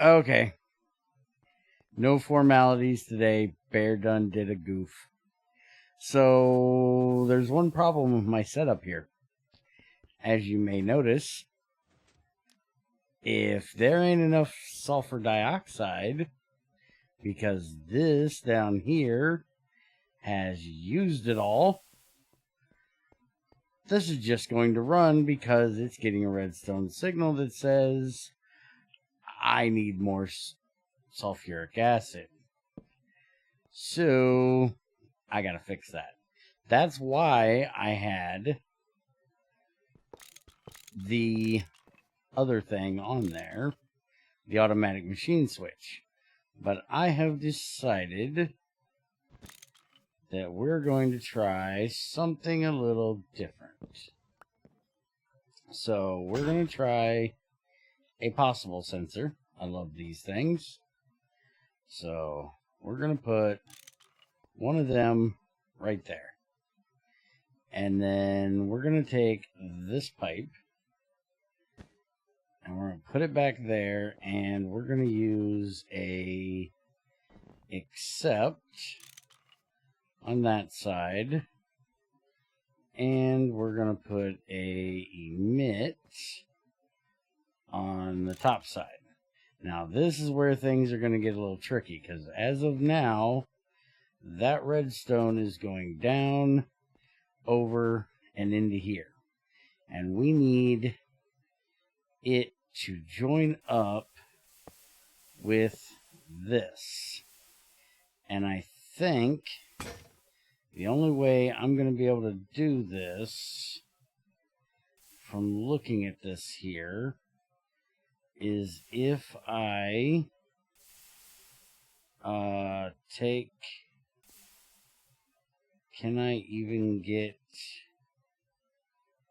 Okay. No formalities today. Bear done did a goof. So there's one problem with my setup here. As you may notice, if there ain't enough sulfur dioxide, because this down here has used it all, this is just going to run because it's getting a redstone signal that says I need more sulfuric acid. So I gotta fix that. That's why I had the other thing on there, the automatic machine switch. But I have decided that we're going to try something a little different. So we're going to try a possible sensor. I love these things. So we're going to put one of them right there. And then we're going to take this pipe and we're going to put it back there, and we're going to use a accept on that side, and we're going to put a emit on the top side. Now this is where things are going to get a little tricky, because as of now, that redstone is going down, over, and into here. And we need it to join up with this. And I think the only way I'm going to be able to do this, from looking at this here, is if I take... Can I even get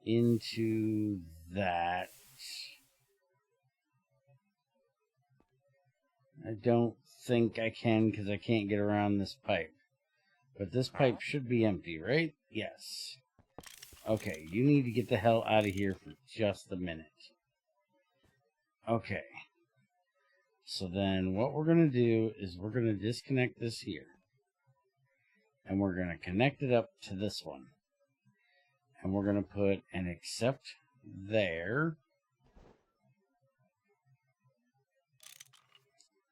into that? I don't think I can, because I can't get around this pipe. But this pipe should be empty, right? Yes. Okay, you need to get the hell out of here for just a minute. Okay. So then what we're going to do is we're going to disconnect this here. And we're going to connect it up to this one. And we're going to put an accept there.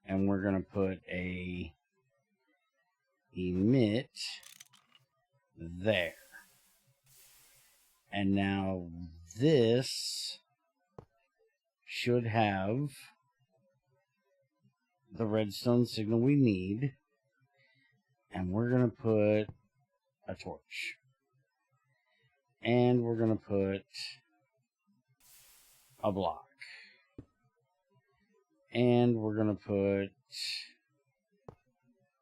And we're going to put a emit there. And now this should have the redstone signal we need. And we're going to put a torch. And we're going to put a block. And we're going to put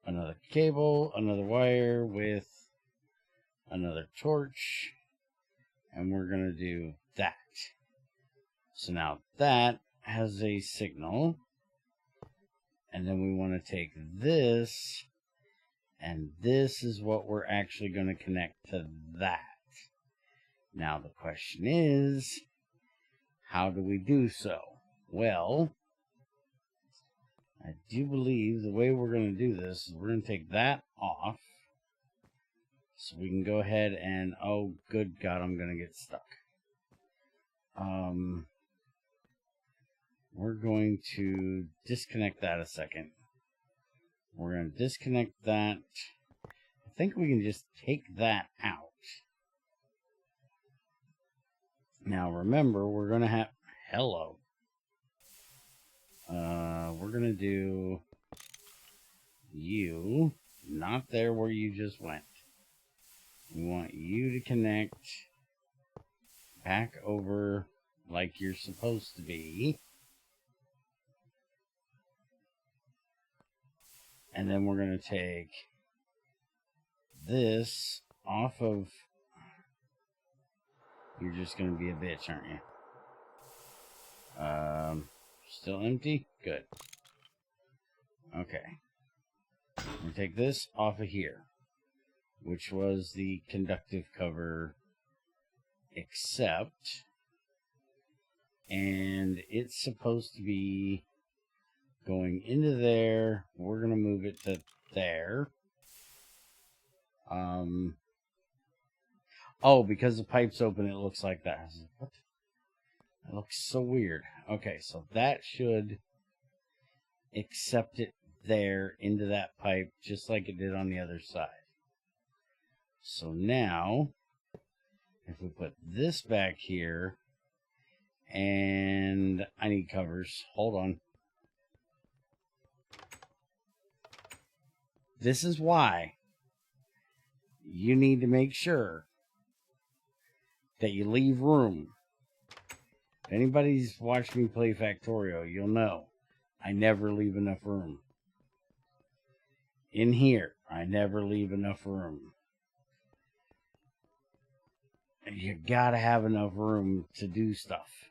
another cable, another wire with another torch. And we're going to do that. So now that has a signal. And then we want to take this, and this is what we're actually going to connect to that. Now the question is, how do we do so? Well, I do believe the way we're going to do this is we're going to take that off. So we can go ahead and, oh good God, I'm going to get stuck. We're going to disconnect that a second. We're going to disconnect that. I think we can just take that out. Now remember, we're going to have, hello. We're going to do you, not there where you just went. We want you to connect back over like you're supposed to be. And then we're going to take this off of... You're just going to be a bitch, aren't you? Still empty? Good. Okay. I'm going to take this off of here, which was the conductive cover accept. And it's supposed to be going into there. We're going to move it to there. Oh, because the pipe's open, it looks like that. What? That looks so weird. Okay, so that should accept it there into that pipe, just like it did on the other side. So now, if we put this back here, and I need covers. Hold on. This is why you need to make sure that you leave room. If anybody's watched me play Factorio, you'll know I never leave enough room. In here, I never leave enough room. You gotta have enough room to do stuff.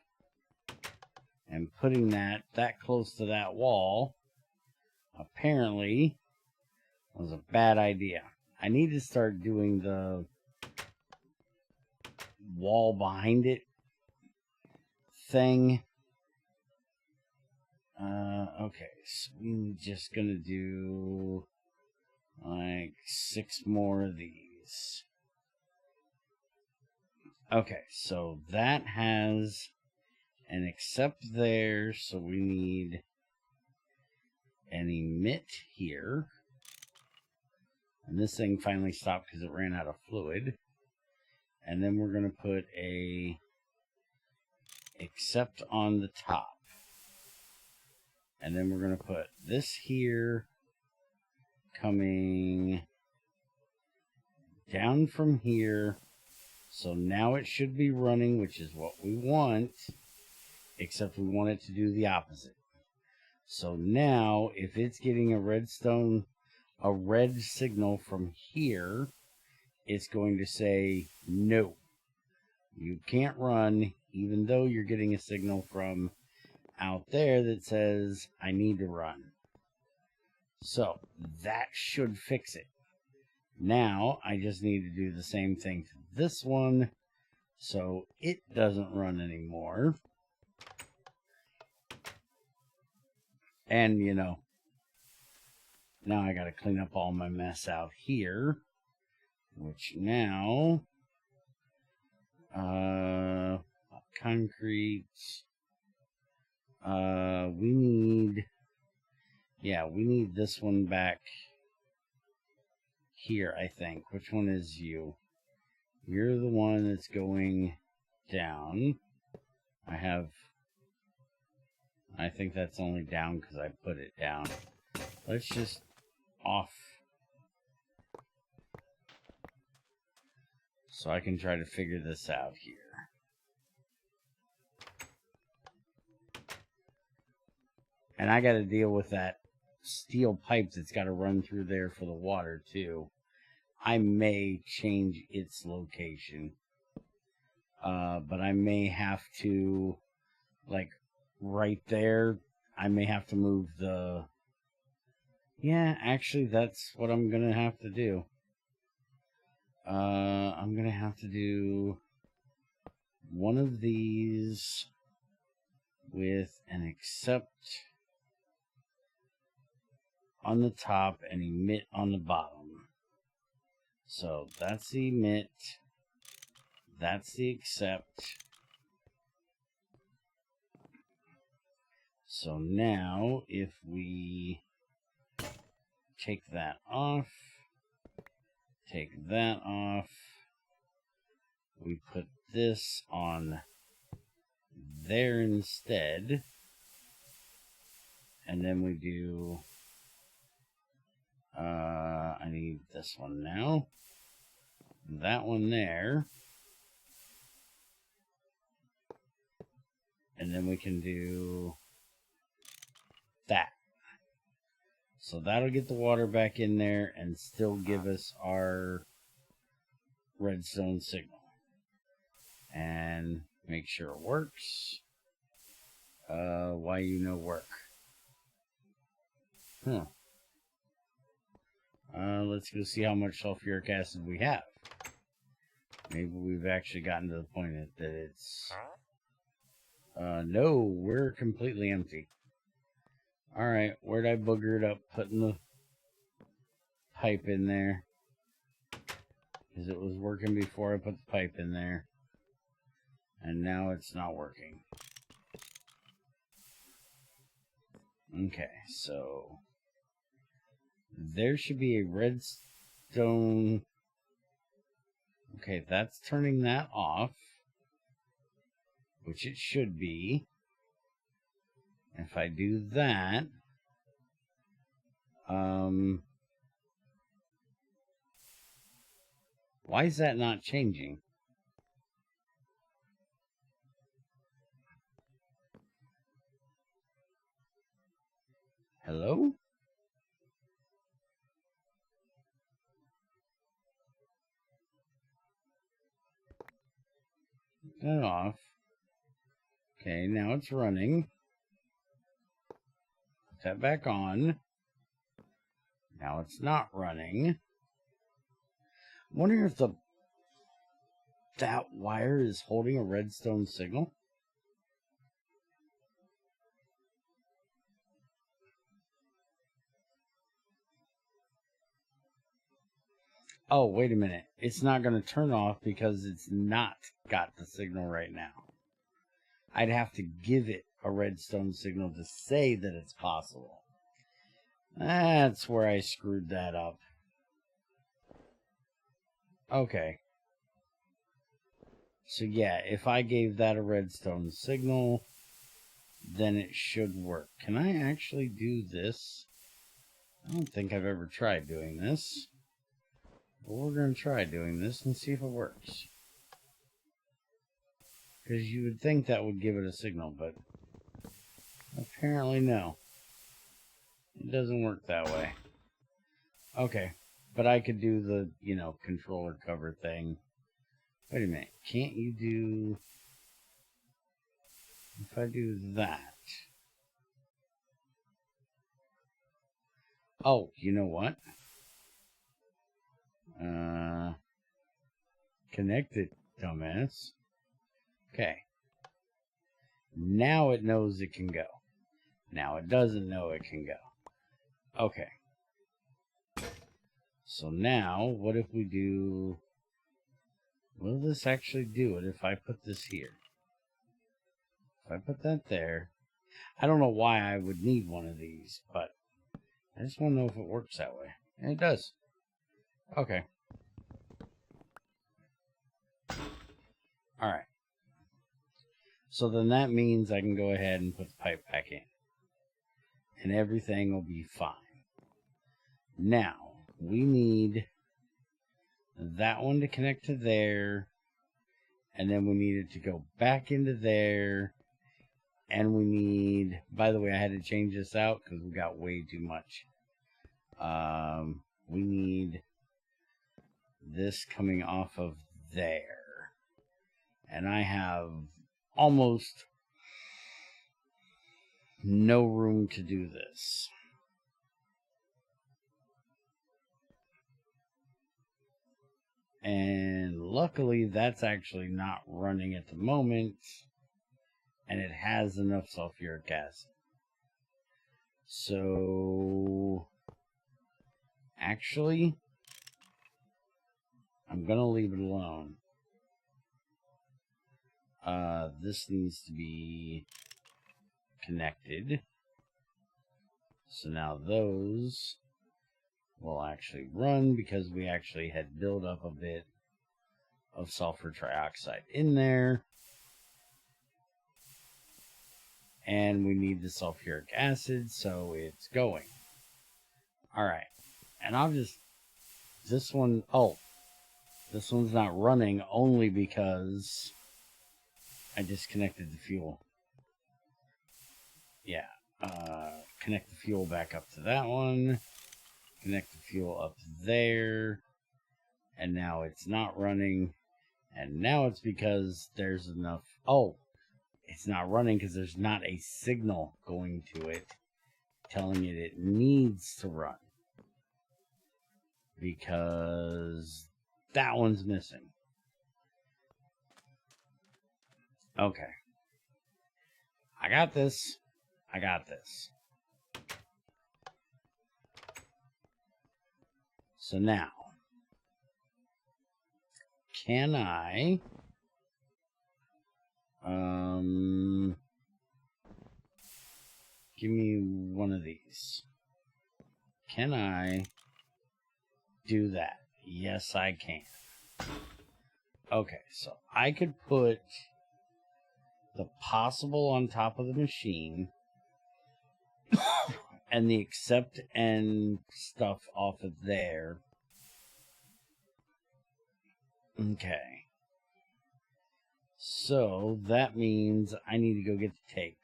And putting that close to that wall apparently was a bad idea. I need to start doing the wall behind it thing. Okay, so we're just gonna do like 6 more of these. Okay, so that has an accept there, so we need an emit here. And this thing finally stopped because it ran out of fluid. And then we're going to put a accept on the top. And then we're going to put this here coming down from here. So now it should be running, which is what we want, except we want it to do the opposite. So now if it's getting a red signal from here, it's going to say, no, you can't run, even though you're getting a signal from out there that says, I need to run. So that should fix it. Now I just need to do the same thing to this one, so it doesn't run anymore. And, you know, now I got to clean up all my mess out here, which now, concrete, we need this one back here, I think. Which one is you? You're the one that's going down. I think that's only down because I put it down. Let's just off. So I can try to figure this out here. And I got to deal with that steel pipe that's got to run through there for the water too. I may change its location. But I may have to, like, right there, I may have to move the... Yeah, actually, that's what I'm going to have to do. I'm going to have to do one of these with an accept on the top and emit on the bottom. So that's the emit. That's the accept. So now if we take that off, take that off, we put this on there instead, and then we do, I need this one now, that one there, and then we can do that. So that'll get the water back in there and still give us our redstone signal. And make sure it works. Why you know work? Huh. Let's go see how much sulfuric acid we have. Maybe we've actually gotten to the point that it's... no, we're completely empty. Alright, where'd I booger it up? Putting the pipe in there. Because it was working before I put the pipe in there. And now it's not working. Okay, so there should be a redstone. Okay, that's turning that off, which it should be. If I do that, why is that not changing? Hello? That off. Okay, now it's running. Put that back on. Now it's not running. I'm wondering if that wire is holding a redstone signal. Oh, wait a minute. It's not going to turn off because it's not got the signal right now. I'd have to give it a redstone signal to say that it's possible. That's where I screwed that up. Okay. So yeah, if I gave that a redstone signal, then it should work. Can I actually do this? I don't think I've ever tried doing this. But we're going to try doing this and see if it works. Because you would think that would give it a signal, but apparently no. It doesn't work that way. Okay, but I could do the, controller cover thing. Wait a minute, can't you do... If I do that... Oh, you know what? Connected, dumbass. Okay. Now it knows it can go. Now it doesn't know it can go. Okay. So now, what if we do... Will this actually do it if I put this here? If I put that there... I don't know why I would need one of these, but I just want to know if it works that way. And it does. Okay. Alright. So then that means I can go ahead and put the pipe back in. And everything will be fine. Now, we need that one to connect to there. And then we need it to go back into there. And we need... By the way, I had to change this out because we got way too much. We need this coming off of there. And I have almost no room to do this. And luckily, that's actually not running at the moment. And it has enough sulfuric acid. So... Actually, I'm going to leave it alone. This needs to be connected. So now those will actually run because we actually had built up a bit of sulfur trioxide in there. And we need the sulfuric acid, so it's going. Alright. And I'll just... This one... Oh. This one's not running only because I disconnected the fuel. Yeah. Connect the fuel back up to that one. Connect the fuel up there. And now it's not running. And now it's because there's enough... Oh. It's not running because there's not a signal going to it telling it needs to run. Because that one's missing. Okay. I got this. I got this. So now, can I give me one of these? Can I do that? Yes, I can. Okay, so I could put the possible on top of the machine and the accept and stuff off of there. Okay. So that means I need to go get the tape,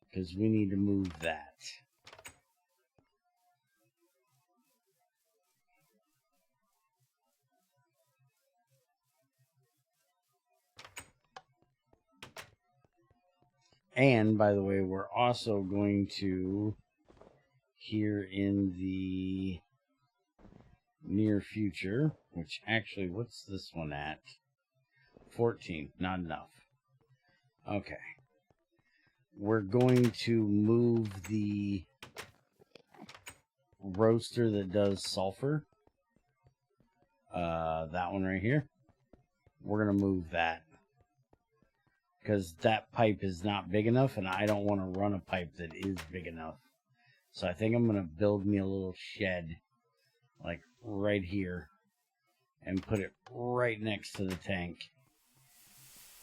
because we need to move that. And, by the way, we're also going to, here in the near future, which actually, what's this one at? 14, not enough. Okay. We're going to move the roaster that does sulfur. That one right here. We're going to move that, because that pipe is not big enough, and I don't want to run a pipe that is big enough. So I think I'm going to build me a little shed, like right here, and put it right next to the tank,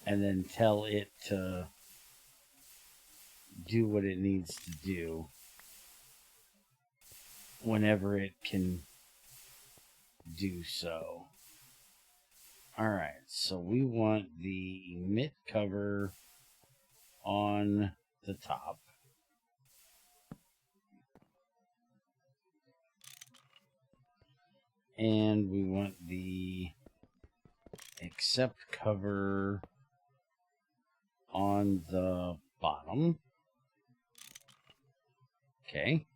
and then tell it to do what it needs to do whenever it can do so. Alright, so we want the emit cover on the top. And we want the accept cover on the bottom. Okay.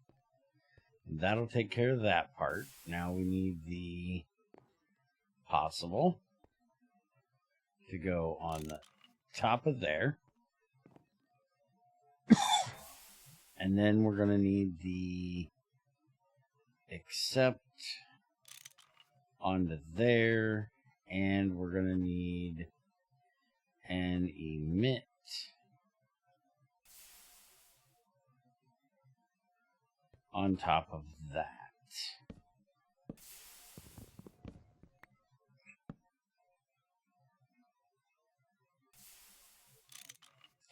That'll take care of that part. Now we need the possible to go on the top of there. And then we're going to need the accept onto there. And we're going to need an emit on top of that.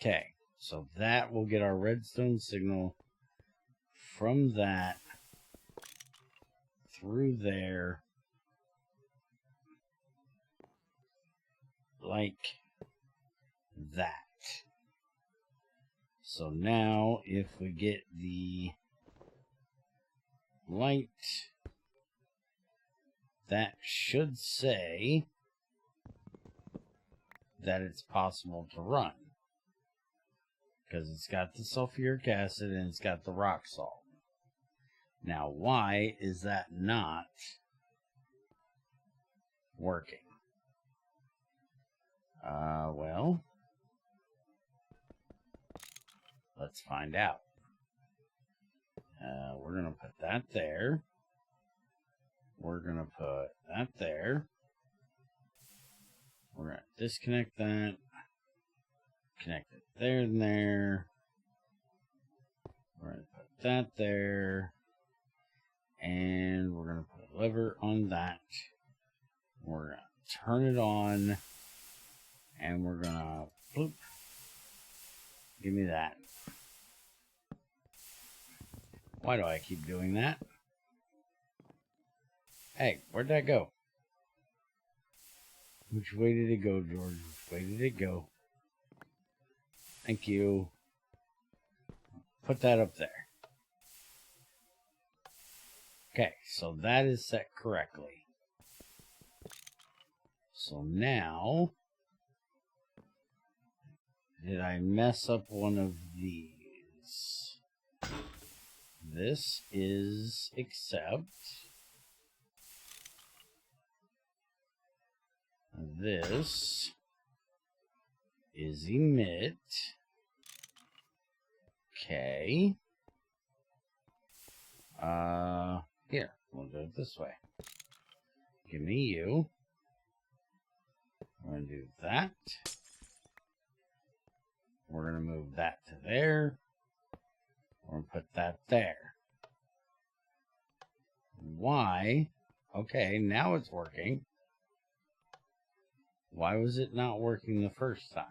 Okay, so that will get our redstone signal from that through there, like that. So now if we get the light, that should say that it's possible to run, because it's got the sulfuric acid and it's got the rock salt. Now, why is that not working? Well, let's find out. We're going to put that there. We're going to put that there. We're going to disconnect that. Connect it there and there. We're going to put that there. And we're going to put a lever on that. We're going to turn it on. And we're going to, bloop, give me that. Why do I keep doing that? Hey, where'd that go? Which way did it go, George? Which way did it go? Thank you. Put that up there. Okay, so that is set correctly. So now, did I mess up one of these? This is accept. This is emit. Okay. Here, We'll do it this way. Give me you. We're going to do that. We're going to move that to there. We're going to put that there. Why? Okay, now it's working. Why was it not working the first time?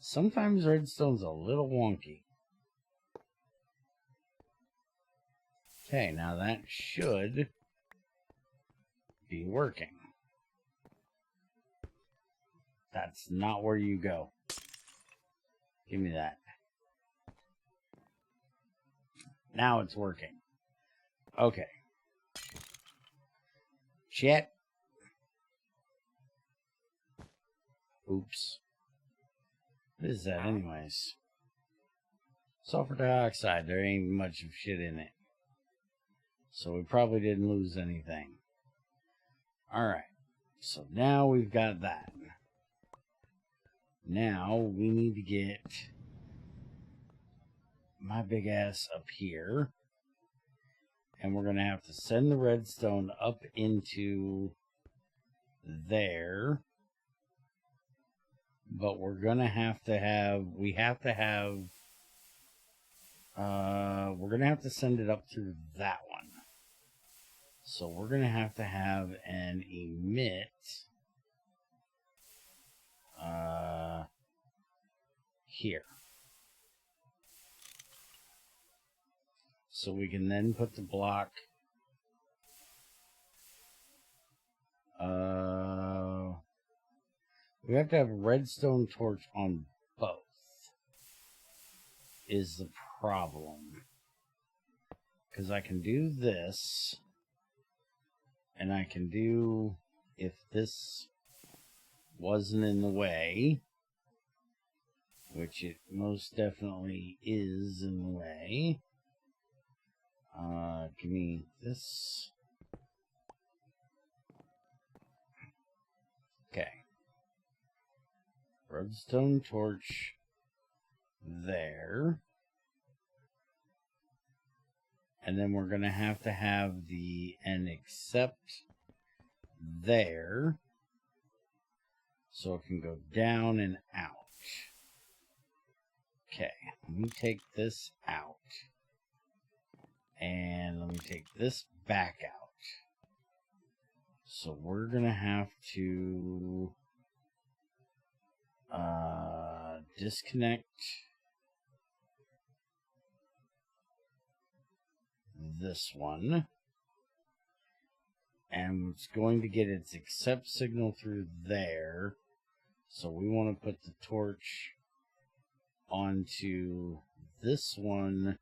Sometimes redstone's a little wonky. Okay, now that should be working. That's not where you go. Give me that. Now it's working. Okay. Chat. Oops. What is that anyways? Sulfur dioxide. There ain't much of shit in it. So we probably didn't lose anything. Alright. So now we've got that. Now we need to get my big ass up here. And we're going to have to send the redstone up into there. But we're going to have to have, we're going to have to send it up through that one. So we're going to have an emit here. So we can then put the block we have to have a redstone torch on both is the problem. Because I can do this, and I can do, if this wasn't in the way, which it most definitely is in the way. Give me this. Okay. Redstone torch there. And then we're going to have the and accept there. So it can go down and out. Okay, let me take this out. And let me take this back out. So we're going to have to disconnect this one. And it's going to get its accept signal through there. So we want to put the torch onto this one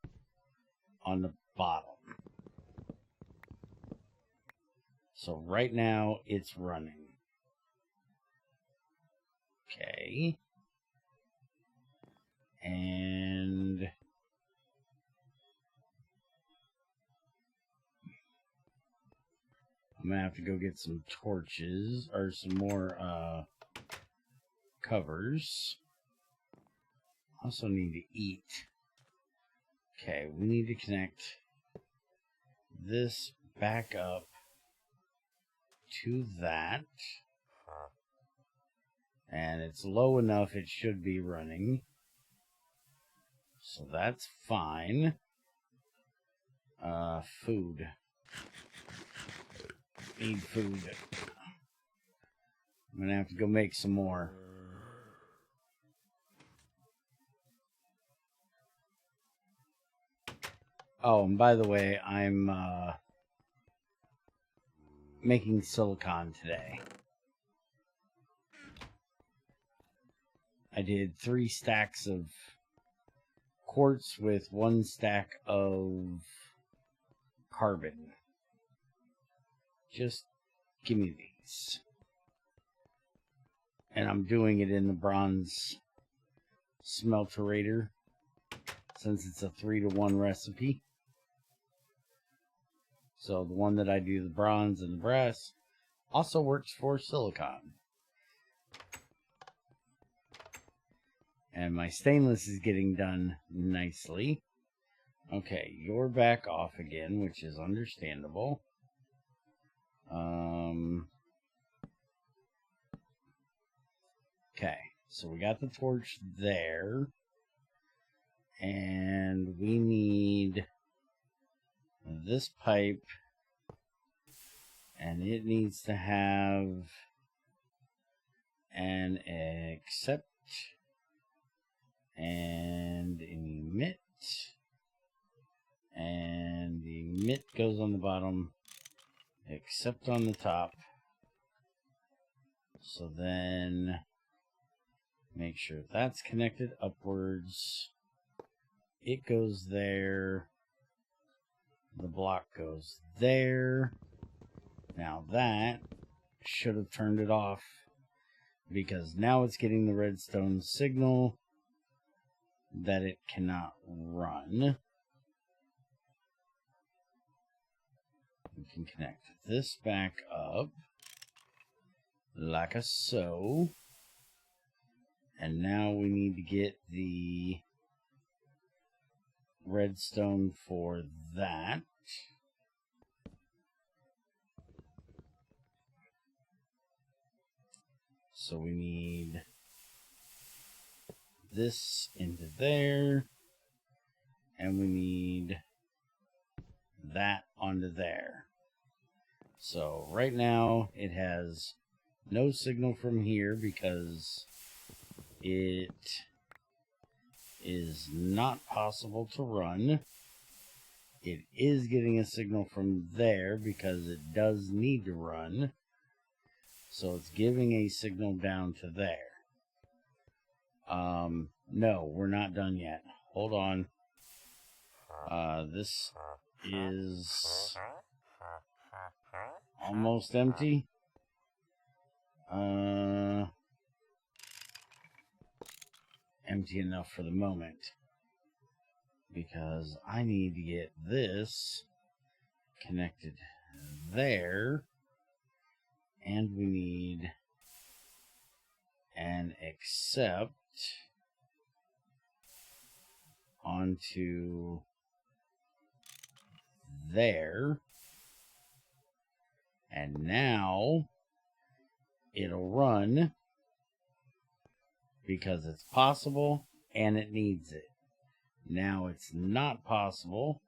on the bottom. So right now it's running. Okay. And I'm gonna have to go get some torches or some more covers. Also need to eat. Okay, we need to connect this back up to that. And it's low enough, it should be running. So that's fine. Food. Need food. I'm gonna have to go make some more. Oh, and by the way, I'm making silicon today. I did 3 stacks of quartz with 1 stack of carbon. Just give me these. And I'm doing it in the bronze smelterator since it's a 3-to-1 recipe. So the one that I do the bronze and the brass also works for silicon. And my stainless is getting done nicely. Okay, you're back off again, which is understandable. Okay, so we got the torch there. And we need this pipe. And it needs to have an accept and emit. And the emit goes on the bottom, accept on the top. So then make sure that's connected upwards. It goes there. The block goes there. Now that should have turned it off, because now it's getting the redstone signal that it cannot run. We can connect this back up like so. And now we need to get the redstone for that. So we need this into there, and we need that onto there. So right now it has no signal from here because it is not possible to run. It is getting a signal from there because it does need to run. So it's giving a signal down to there. No, we're not done yet. Hold on. This is almost empty. Empty enough for the moment, because I need to get this connected there, and we need an accept onto there, and now it'll run because it's possible and it needs it. Now it's not possible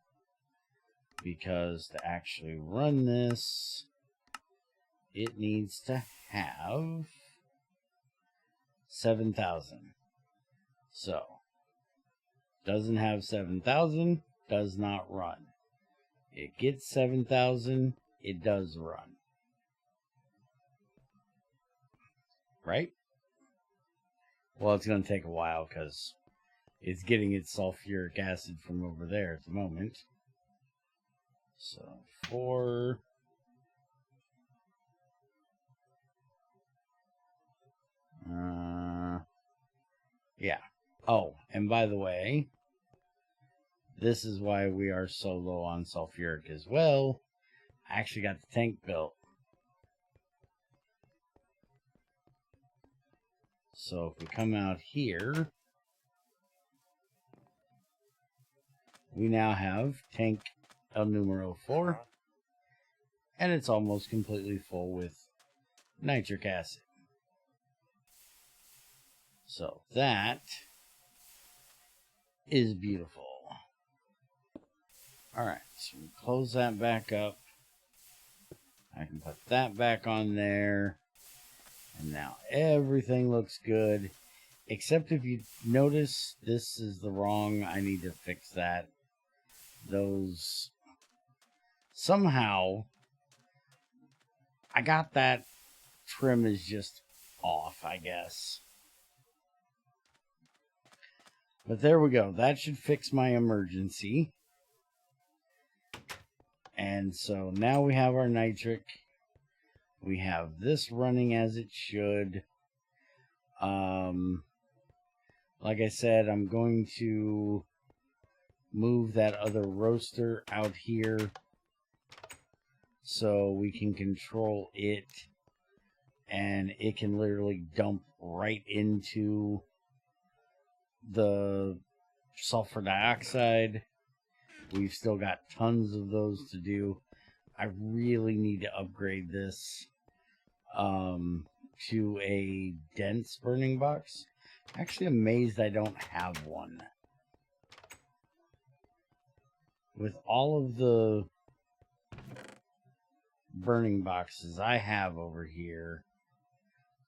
because to actually run this, it needs to have 7,000. So, doesn't have 7,000, does not run. It gets 7,000, it does run. Right? Well, it's going to take a while because it's getting its sulfuric acid from over there at the moment. So, 4. Yeah. Oh, and by the way, this is why we are so low on sulfuric as well. I actually got the tank built. So if we come out here, we now have tank El Numero 4, and it's almost completely full with nitric acid. So that is beautiful. Alright, so we close that back up. I can put that back on there. And now everything looks good. Except if you notice, this is the wrong. I need to fix that. Those. Somehow, I got that trim is just off, I guess. But there we go. That should fix my emergency. And so now we have our nitric. We have this running as it should. Like I said, I'm going to move that other roaster out here so we can control it, and it can literally dump right into the sulfur dioxide. We've still got tons of those to do. I really need to upgrade this to a dense burning box. Actually amazed I don't have one. With all of the burning boxes I have over here,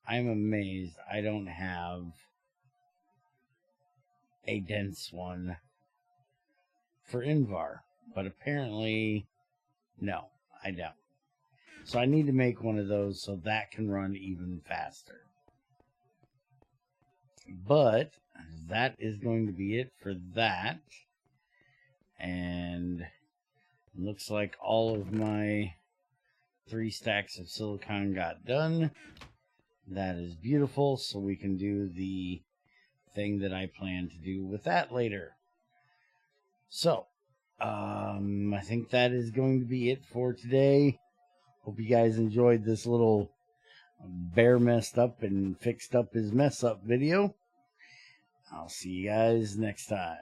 I'm amazed I don't have a dense one for Invar. But apparently, no, I don't. So I need to make one of those so that can run even faster. But that is going to be it for that. And it looks like all of my 3 stacks of silicon got done. That is beautiful, so we can do the thing that I plan to do with that later. So, I think that is going to be it for today. Hope you guys enjoyed this little bear messed up and fixed up his mess up video. I'll see you guys next time.